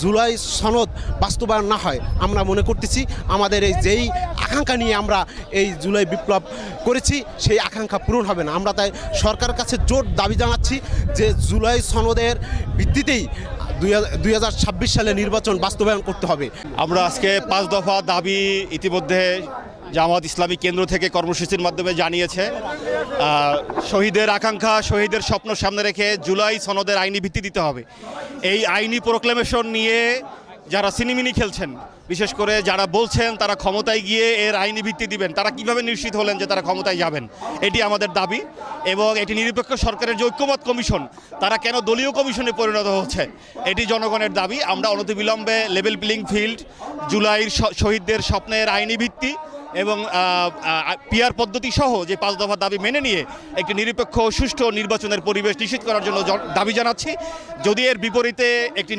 জুলাই সনদ বাস্তবায়ন না হয় আমরা মনে করতেছি আমাদের এই যেই আকাঙ্ক্ষা নিয়ে আমরা এই জুলাই বিপ্লব করেছি সেই আকাঙ্ক্ষা পূরণ হবে না। আমরা তাই সরকারের কাছে জোর দাবি জানাচ্ছি যে জুলাই সনদের ভিত্তিতেই 2026 সালে নির্বাচন বাস্তবায়ন করতে হবে। আমরা আজকে 5 দফা দাবি ইতিমধ্যে জামাত ইসলামী কেন্দ্র থেকে কর্মসূচির মাধ্যমে জানিয়েছে। শহীদের আকাঙ্ক্ষা, শহীদের স্বপ্ন সামনে রেখে জুলাই সনদের আইনি ভিত্তি দিতে হবে। এই আইনি প্রোক্লেমেশন নিয়ে যারা সিনেমিনি খেলছেন, বিশেষ করে যারা বলছেন তারা ক্ষমতায় গিয়ে এর আইনি ভিত্তি দিবেন, তারা কিভাবে নিশ্চিত হলেন যে তারা ক্ষমতায় যাবেন? এটি আমাদের দাবি। এবং এটি নিরপেক্ষ সরকারের যে ঐক্যমত কমিশন, তারা কেন দলীয় কমিশনে পরিণত হচ্ছে, এটি জনগণের দাবি। আমরা অনতিবিলম্বে লেভেল প্লেইং ফিল্ড, জুলাইয়ের শহীদদের স্বপ্নের আইনি ভিত্তি এবং পিআর পদ্ধতি সহ যে 5 দফা দাবি মেনে নিয়ে একটি নিরপেক্ষ সুষ্ঠু নির্বাচনের পরিবেশ নিশ্চিত করার জন্য দাবি জানাচ্ছি। যদি এর বিপরীতে একটি